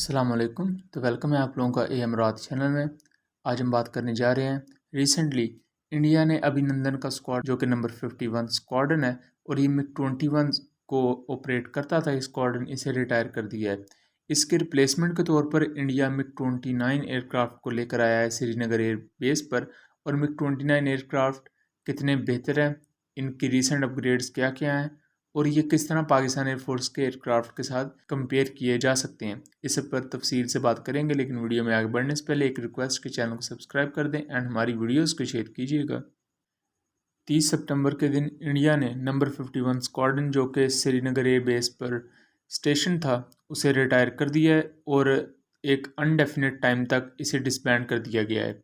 अस्सलाम वालेकुम। तो वेलकम है आप लोगों का AM रात चैनल में। आज हम बात करने जा रहे हैं रिसेंटली इंडिया ने अभिनंदन का स्क्वाड जो कि नंबर 51 स्क्वाड्रन है और ये MiG-21 को ऑपरेट करता था, इस स्क्वाड्रन इसे रिटायर कर दिया है। इसके रिप्लेसमेंट के तौर पर इंडिया MiG-29 एयरक्राफ्ट को लेकर आया है श्रीनगर एयर बेस पर। और MiG-29 एयरक्राफ्ट कितने बेहतर हैं, इनकी रिसेंट अपग्रेड्स क्या क्या हैं और ये किस तरह पाकिस्तान एयरफोर्स के एयरक्राफ्ट के साथ कंपेयर किए जा सकते हैं, इस सब पर तफसील से बात करेंगे। लेकिन वीडियो में आगे बढ़ने से पहले एक रिक्वेस्ट कि चैनल को सब्सक्राइब कर दें एंड हमारी वीडियोस को शेयर कीजिएगा। 30 सितंबर के दिन इंडिया ने नंबर 51 स्क्वाड्रन जो कि श्रीनगर एयर बेस पर स्टेशन था उसे रिटायर कर दिया है और एक अनडेफिनेट टाइम तक इसे डिसबैंड कर दिया गया है।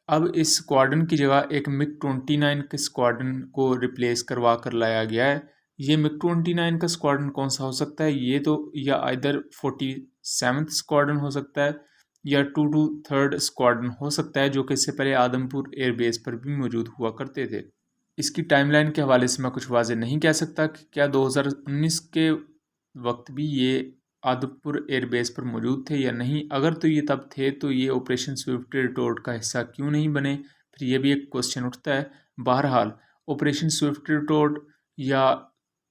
अब इस स्क्वाड्रन की जगह एक MiG-29 के स्क्वाड्रन को रिप्लेस करवा कर लाया गया है। ये MiG-29 का स्क्वाड्रन कौन सा हो सकता है? ये तो या आइदर 47th स्क्वाड्रन हो सकता है या 223rd स्क्वाड्रन हो सकता है, जो कि इससे पहले आदमपुर एयरबेस पर भी मौजूद हुआ करते थे। इसकी टाइमलाइन के हवाले से मैं कुछ वाज़ेह नहीं कह सकता कि क्या 2019 के वक्त भी ये आदमपुर एयरबेस पर मौजूद थे या नहीं। अगर तो ये तब थे तो ये ऑपरेशन स्विफ्ट रिटोर्ट का हिस्सा क्यों नहीं बने, फिर ये भी एक क्वेश्चन उठता है। बहरहाल ऑपरेशन स्विफ्ट रिटोर्ट या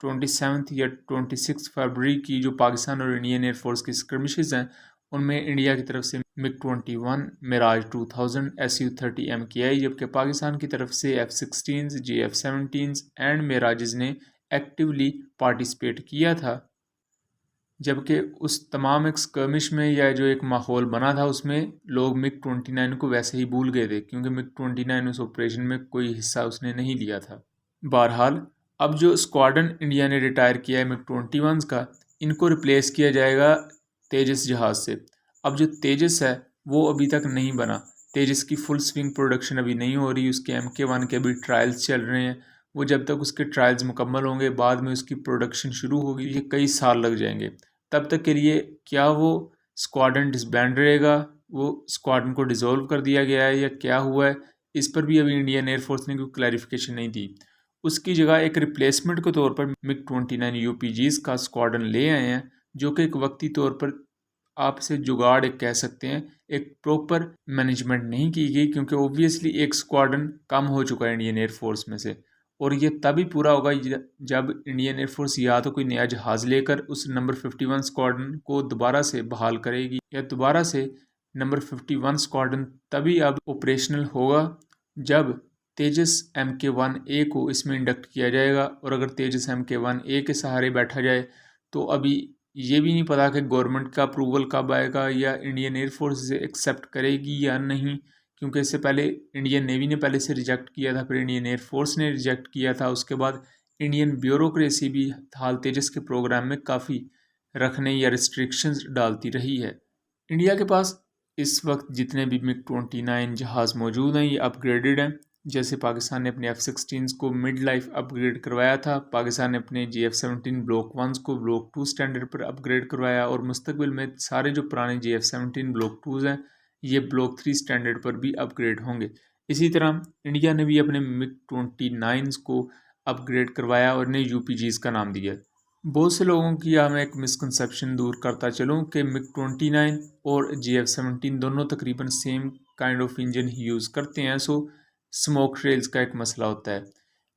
27 या 26 फरवरी की जो पाकिस्तान और इंडियन एयरफोर्स की स्क्रमिशेस हैं उनमें इंडिया की तरफ से MiG-21, मिराज 2000, Su-30 MKI, जबकि पाकिस्तान की तरफ से F-16, JF-17 एंड मिराजेस ने एक्टिवली पार्टिसिपेट किया था। जबकि उस तमाम एक स्कर्मिश में या जो एक माहौल बना था उसमें लोग MiG-29 को वैसे ही भूल गए थे, क्योंकि MiG-29 उस ऑपरेशन में कोई हिस्सा उसने नहीं लिया था। बहरहाल अब जो स्क्वाड्रन इंडिया ने रिटायर किया है MiG-21 का, इनको रिप्लेस किया जाएगा तेजस जहाज़ से। अब जो तेजस है वो अभी तक नहीं बना, तेजस की फुल स्विंग प्रोडक्शन अभी नहीं हो रही, उसके MK1 के अभी ट्रायल्स चल रहे हैं। वो जब तक उसके ट्रायल्स मुकम्मल होंगे बाद में उसकी प्रोडक्शन शुरू होगी, ये कई साल लग जाएंगे। तब तक के लिए क्या वो स्क्वाड्रन डिसबैंड रहेगा, वो स्क्वाड्रन को डिसॉल्व कर दिया गया है या क्या हुआ है, इस पर भी अभी इंडियन एयरफोर्स ने कोई क्लैरिफिकेशन नहीं दी। उसकी जगह एक रिप्लेसमेंट के तौर पर MiG-29 UPGs का स्क्वाड्रन ले आए हैं, जो कि एक वक्ती तौर पर आप इसे जुगाड़ एक कह सकते हैं। एक प्रॉपर मैनेजमेंट नहीं की गई, क्योंकि ओब्वियसली एक स्क्वाड्रन कम हो चुका है इंडियन एयरफोर्स में से, और ये तभी पूरा होगा जब इंडियन एयरफोर्स या तो कोई नया जहाज़ लेकर उस नंबर 51 स्क्वाड्रन को दोबारा से बहाल करेगी, या दोबारा से नंबर 51 स्क्वाड्रन तभी अब ऑपरेशनल होगा जब तेजस MK1A को इसमें इंडक्ट किया जाएगा। और अगर तेजस MK1A के सहारे बैठा जाए तो अभी ये भी नहीं पता कि गवर्नमेंट का अप्रूवल कब आएगा या इंडियन एयरफोर्स इसे एक्सेप्ट करेगी या नहीं, क्योंकि इससे पहले इंडियन नेवी ने पहले से रिजेक्ट किया था, फिर इंडियन एयरफोर्स ने रिजेक्ट किया था, उसके बाद इंडियन ब्यूरोक्रेसी भी हाल तेजस के प्रोग्राम में काफ़ी रखने या रिस्ट्रिक्शंस डालती रही है। इंडिया के पास इस वक्त जितने भी MiG-29 जहाज़ मौजूद हैं ये अपग्रेडेड हैं। जैसे पाकिस्तान ने अपने F-16 को मिड लाइफ अपग्रेड करवाया था, पाकिस्तान ने अपने JF-17 ब्लॉक 1 को ब्लॉक 2 स्टैंडर्ड पर अपग्रेड करवाया, और मुस्तकबिल में सारे जो पुराने JF-17 ब्लॉक 2 हैं ये ब्लॉक 3 स्टैंडर्ड पर भी अपग्रेड होंगे। इसी तरह इंडिया ने भी अपने MiG-29 को अपग्रेड करवाया और इन्हें UPGs का नाम दिया। बहुत से लोगों की मैं एक मिसकंसेप्शन दूर करता चलूँ कि MiG-29 और JF-17 दोनों तकरीबन same kind of engine he use करते हैं, सो स्मोक ट्रेल्स का एक मसला होता है,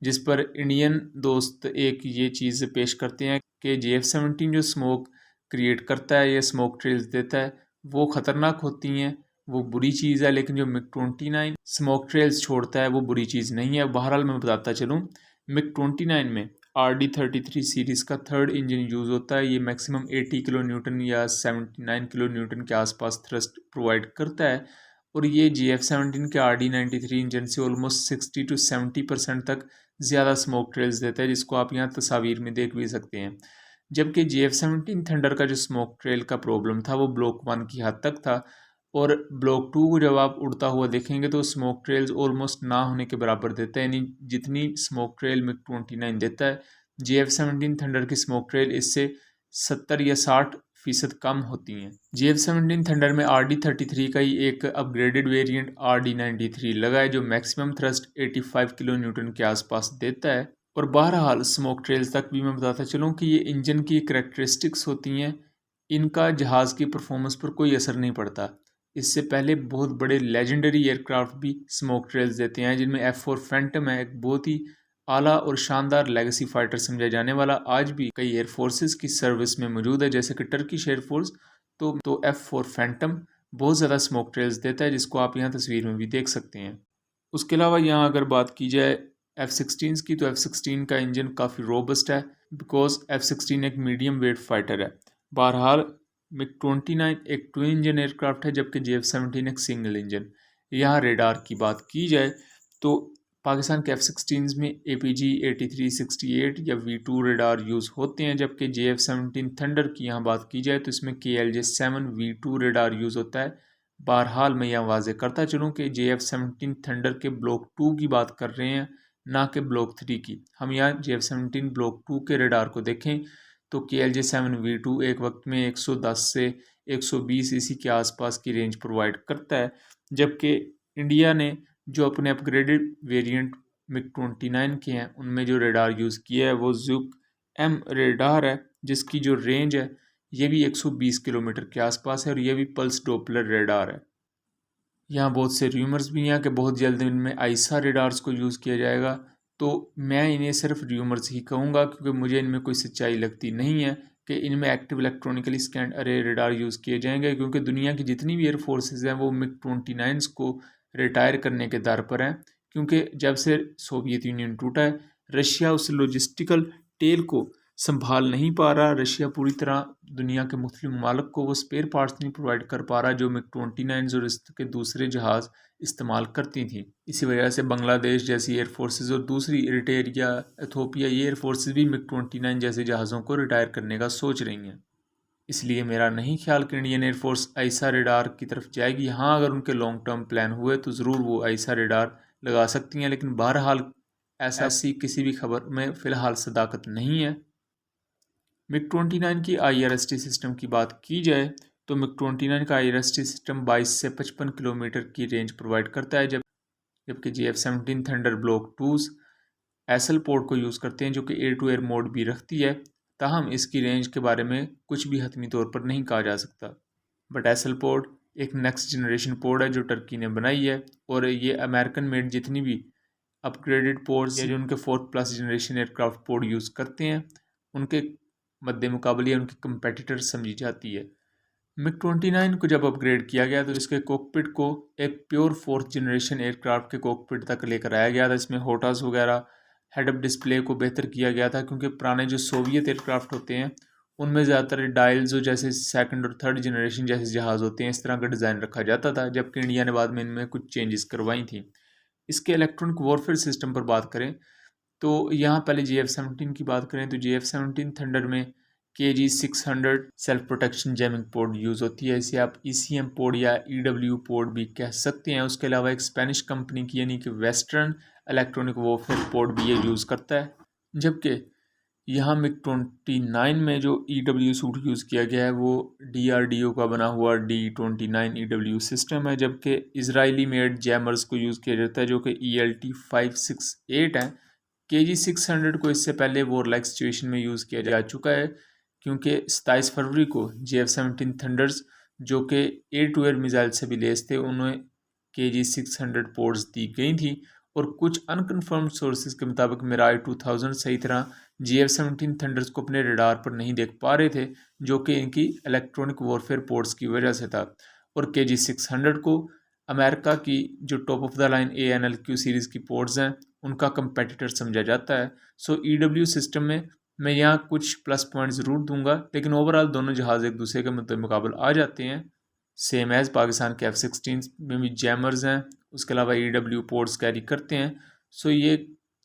जिस पर इंडियन दोस्त एक ये चीज़ पेश करते हैं कि JF-17 जो स्मोक क्रिएट करता है या स्मोक ट्रेल्स देता है वो ख़तरनाक होती हैं, वो बुरी चीज़ है, लेकिन जो MiG-29 स्मोक ट्रेल्स छोड़ता है वो बुरी चीज़ नहीं है। बहरहाल मैं बताता चलूँ, MiG-29 में RD-33 सीरीज़ का थर्ड इंजन यूज़ होता है। ये मैक्सिमम 80 किलो न्यूटन या 79 किलो न्यूटन के आसपास थ्रस्ट प्रोवाइड करता है, और ये JF-17 के RD-93 इंजन से ऑलमोस्ट 60 to 70% तक ज़्यादा स्मोक ट्रेल्स देता है, जिसको आप यहाँ तस्वीर में देख भी सकते हैं। जबकि JF-17 थंडर का जो स्मोक ट्रेल का प्रॉब्लम था वो ब्लॉक 1 की हद तक था, और ब्लॉक 2 को जब आप उड़ता हुआ देखेंगे तो स्मोक ट्रेल्स ऑलमोस्ट ना होने के बराबर देता है, यानी जितनी स्मोक ट्रेल MiG-29 देता है JF-17 थंडर की स्मोक ट्रेल इससे 70 या 60% कम होती हैं। JF-17 थंडर में RD-33 का ही एक अपग्रेडेड वेरिएंट RD-93 लगा है, जो मैक्सिमम थ्रस्ट 85 किलो न्यूटन के आसपास देता है। और बहरहाल स्मोक ट्रेल्स तक भी मैं बताता चलूँ कि ये इंजन की करैक्टरिस्टिक्स होती हैं इनका जहाज़ की परफॉर्मेंस पर कोई असर नहीं पड़ता। इससे पहले बहुत बड़े लेजेंडरी एयरक्राफ्ट भी स्मोक ट्रेल्स देते हैं, जिनमें F4 फैंटम है, एक बहुत ही आला और शानदार लेगेसी फाइटर समझा जाने वाला, आज भी कई एयरफोर्सेस की सर्विस में मौजूद है, जैसे कि टर्किश एयरफोर्स। तो F4 फैंटम बहुत ज़्यादा स्मोक ट्रेल्स देता है, जिसको आप यहाँ तस्वीर में भी देख सकते हैं। उसके अलावा यहाँ अगर बात की जाए F-16 की, तो F-16 का इंजन काफ़ी रोबस्ट है, बिकॉज F-16 एक मीडियम वेट फाइटर है। बहरहाल मिग-29 एक ट्विन इंजन एयरक्राफ्ट है, जबकि JF-17 एक सिंगल इंजन। यहाँ रेडार की बात की जाए तो पाकिस्तान के F-16 में APG 8368 या V2 रेडार यूज़ होते हैं, जबकि JF-17 थंडर की यहाँ बात की जाए तो इसमें KLJ-7 V2 रेडार यूज़ होता है। बहरहाल मैं यह वाज़ेह करता चलूँ कि JF-17 थंडर के ब्लॉक 2 की बात कर रहे हैं, ना कि ब्लॉक 3 की। हम यहाँ JF-17 ब्लॉक 2 के रेडार को देखें तो KLJ-7V2 एक वक्त में 110 से 120 इसी के आसपास की रेंज प्रोवाइड करता है, जबकि इंडिया ने जो अपने अपग्रेडेड वेरिएंट मिग-29 के हैं, उनमें जो रेडार यूज़ किया है वो ज़ुक M रेडार है, जिसकी जो रेंज है ये भी 120 किलोमीटर के आसपास है, और ये भी पल्स डॉपलर रेडार है। यहाँ बहुत से र्यूमर्स भी हैं कि बहुत जल्द इनमें आइसा रेडार्स को यूज़ किया जाएगा, तो मैं इन्हें सिर्फ र्यूमर्स ही कहूँगा, क्योंकि मुझे इनमें कोई सच्चाई लगती नहीं है कि इनमें एक्टिव इलेक्ट्रॉनिकली स्कैन्ड अरे रेडार यूज़ किए जाएंगे, क्योंकि दुनिया की जितनी भी एयरफोर्सेज हैं वो मिग-29 को रिटायर करने के दर पर हैं, क्योंकि जब से सोवियत यूनियन टूटा है, रशिया उस लॉजिस्टिकल टेल को संभाल नहीं पा रहा। रशिया पूरी तरह दुनिया के मुख्तलिफ ममालिक को वो स्पेयर पार्ट्स नहीं प्रोवाइड कर पा रहा जो मिग-29 और इसके दूसरे जहाज़ इस्तेमाल करती थी। इसी वजह से बांग्लादेश जैसी एयरफोर्सेज और दूसरी इरिट्रिया, एथोपिया, ये एयरफोर्सेज भी मिग-29 जैसे जहाज़ों को रिटायर करने का सोच रही हैं। इसलिए मेरा नहीं ख्याल कि इंडियन एयरफोर्स आइसा रेडार की तरफ जाएगी। हाँ, अगर उनके लॉन्ग टर्म प्लान हुए तो ज़रूर वो आइसा रेडार लगा सकती हैं, लेकिन बहरहाल ऐसी किसी भी खबर में फ़िलहाल सदाकत नहीं है। मिग-29 की IRST सिस्टम की बात की जाए तो मिग-29 का IRST सिस्टम 22 से 55 किलोमीटर की रेंज प्रोवाइड करता है, जबकि JF-17 Thunder block 2 SL port को यूज़ करते हैं, जो कि एयर टू एयर मोड भी रखती है। ताहम इसकी रेंज के बारे में कुछ भी हतमी तौर पर नहीं कहा जा सकता। बट एसएल पोर्ट एक नेक्स्ट जनरेशन पोर्ट है जो टर्की ने बनाई है, और ये अमेरिकन मेड जितनी भी अपग्रेडेड पोर्ट्स या जो उनके 4th+ generation aircraft port use करते हैं, उनके मद्दे मुकाबले उनकी कंपेटिटर समझी जाती है। मिग-29 को जब अपग्रेड किया गया तो इसके कॉकपिट को एक प्योर 4th जनरेशन एयरक्राफ्ट के कॉकपिट तक लेकर आया गया था। इसमें होटास वगैरह हेड अप डिस्प्ले को बेहतर किया गया था, क्योंकि पुराने जो सोवियत एयरक्राफ्ट होते हैं उनमें ज़्यादातर डायल्स जो जैसे 2nd और 3rd जनरेशन जैसे जहाज़ होते हैं, इस तरह का डिज़ाइन रखा जाता था, जबकि इंडिया ने बाद में इनमें कुछ चेंजेस करवाई थी। इसके इलेक्ट्रॉनिक वॉरफेयर सिस्टम पर बात करें तो यहाँ पहले JF-17 की बात करें तो JF-17 थंडर में KG-600 self protection jamming port use होती है। इसे आप ECM पोर्ट या EW पोर्ट भी कह सकते हैं। उसके अलावा एक स्पेनिश कंपनी की यानी कि वेस्टर्न इलेक्ट्रॉनिक वॉरफेयर पोर्ट भी ये यूज़ करता है, जबकि यहाँ मिग-29 में जो EW सूट यूज़ किया गया है वो DRDO का बना हुआ D-29 EW सिस्टम है, जबकि इजरायली मेड जैमर्स को यूज़ किया जाता है जो कि ELT-568 है। KG-600 को इससे पहले वॉरलाइक सिचुएशन में यूज़ किया जा चुका है, क्योंकि 27 फरवरी को JF-17 थंडर्स जो कि एयर टू एयर मिसाइल से भी लेस थे, उन्हें KG-600 पोर्ट्स दी गई थी, और कुछ अनकन्फर्म्ड सोर्सेज के मुताबिक मिराज 2000 सही तरह JF-17 थंडर्स को अपने रडार पर नहीं देख पा रहे थे, जो कि इनकी इलेक्ट्रॉनिक वॉरफेयर पोर्ट्स की वजह से था। और KG-600 को अमेरिका की जो top of the line ANLQ series की पोर्ट्स हैं उनका कंपेटिटर समझा जाता है। सो EW सिस्टम में मैं यहाँ कुछ प्लस पॉइंट ज़रूर दूंगा, लेकिन ओवरऑल दोनों जहाज़ एक दूसरे के मुकाबले आ जाते हैं। सेम एज़ पाकिस्तान के F-16 में भी जैमर्स हैं, उसके अलावा EW पोर्ट्स कैरी करते हैं। सो ये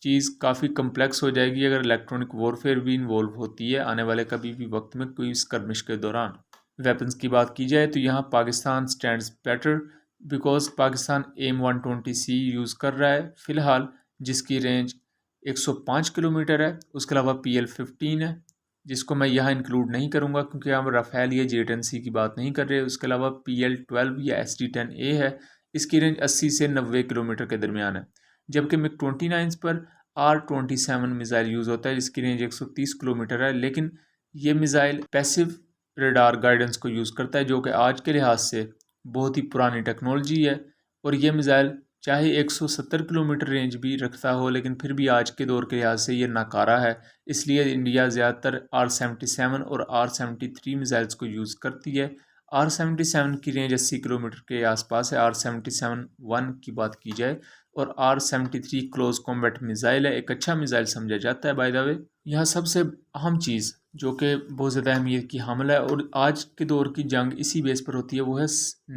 चीज़ काफ़ी कम्प्लेक्स हो जाएगी अगर इलेक्ट्रॉनिक वॉरफेयर भी इन्वॉल्व होती है आने वाले कभी भी वक्त में कोई स्कर्मिश के दौरान। वेपन्स की बात की जाए तो यहाँ Pakistan stands better, because Pakistan AIM-120C use कर रहा है फ़िलहाल, जिसकी रेंज 105 किलोमीटर है। उसके अलावा PL-15 है, जिसको मैं यहाँ इंक्लूड नहीं करूँगा क्योंकि हम राफ़ेल या J-10C की बात नहीं कर रहे। उसके अलावा PL-12 या SD-10A है, इसकी रेंज 80 से 90 किलोमीटर के दरमियान है। जबकि मिग-29 पर R-27 मिसाइल यूज़ होता है, जिसकी रेंज 130 किलोमीटर है, लेकिन ये मिसाइल पैसिव रेडार गाइडेंस को यूज़ करता है, जो कि आज के लिहाज से बहुत ही पुरानी टेक्नोलॉजी है। और ये मिज़ाइल चाहे 170 किलोमीटर रेंज भी रखता हो, लेकिन फिर भी आज के दौर के लिहाज से ये नाकारा है। इसलिए इंडिया ज़्यादातर R-77 और R-73 मिज़ाइल्स को यूज़ करती है। R-77 की रेंज 80 किलोमीटर के आसपास है, R-77-1 की बात की जाए, और R-73 क्लोज कॉम्बैट मिज़ाइल है, एक अच्छा मिज़ाइल समझा जाता है बाय द वे। यह सबसे अहम चीज़ जो कि बहुत ज़्यादा अहमियत की हामिल है और आज के दौर की जंग इसी बेस पर होती है, वो है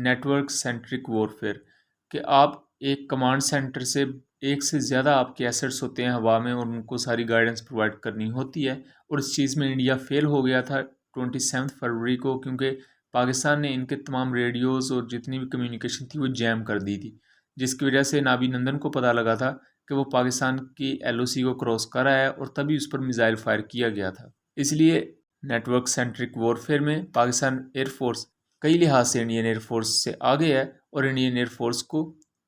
नेटवर्क सेंट्रिक वॉरफेयर। कि आप एक कमांड सेंटर से एक से ज़्यादा आपके एसेट्स होते हैं हवा में और उनको सारी गाइडेंस प्रोवाइड करनी होती है। और इस चीज़ में इंडिया फेल हो गया था 27 फरवरी को, क्योंकि पाकिस्तान ने इनके तमाम रेडियोज़ और जितनी भी कम्युनिकेशन थी वो जैम कर दी थी, जिसकी वजह से नाभी नंदन को पता लगा था कि वो पाकिस्तान की LOC को क्रॉस कर रहा है और तभी उस पर मिसाइल फायर किया गया था। इसलिए नेटवर्क सेंट्रिक वॉरफेयर में पाकिस्तान एयरफोर्स कई लिहाज से इंडियन एयरफोर्स से आगे है और इंडियन एयरफोर्स को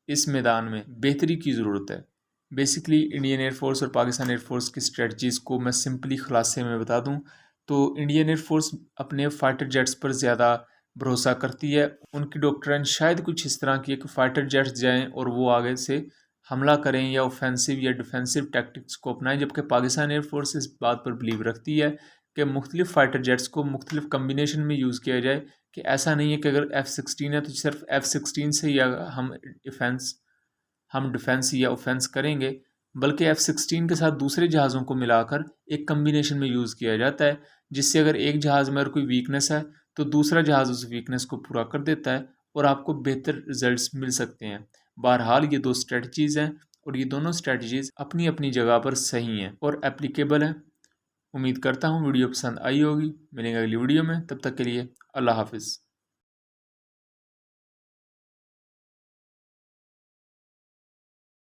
इस मैदान में बेहतरी की ज़रूरत है। बेसिकली इंडियन एयरफोर्स और पाकिस्तान एयरफोर्स की स्ट्रेटजीज़ को मैं सिंपली खुलासे में बता दूं तो इंडियन एयरफोर्स अपने फाइटर जेट्स पर ज़्यादा भरोसा करती है। उनकी डॉक्ट्रिन शायद कुछ इस तरह की है कि फाइटर जेट्स जाएं और वो आगे से हमला करें या ऑफेंसिव या डिफेंसिव टैक्टिक्स को अपनाएं, जबकि पाकिस्तान एयरफोर्स इस बात पर बिलीव रखती है कि मुख्तलिफ फाइटर जेट्स को मुख्तलिफ कम्बिनेशन में यूज़ किया जाए। कि ऐसा नहीं है कि अगर F-16 है तो सिर्फ F-16 से या हम डिफेंस या ऑफेंस करेंगे, बल्कि F-16 के साथ दूसरे जहाज़ों को मिलाकर एक कम्बिनेशन में यूज़ किया जाता है, जिससे अगर एक जहाज़ में अगर कोई वीकनेस है तो दूसरा जहाज़ उस वीकनेस को पूरा कर देता है और आपको बेहतर रिजल्ट्स मिल सकते हैं। बहरहाल ये दो स्ट्रेटजीज़ हैं और ये दोनों स्ट्रेटजीज़ अपनी अपनी जगह पर सही हैं और एप्लीकेबल हैं। उम्मीद करता हूँ वीडियो पसंद आई होगी। मिलेंगे अगली वीडियो में, तब तक के लिए अल्लाह हाफिज़।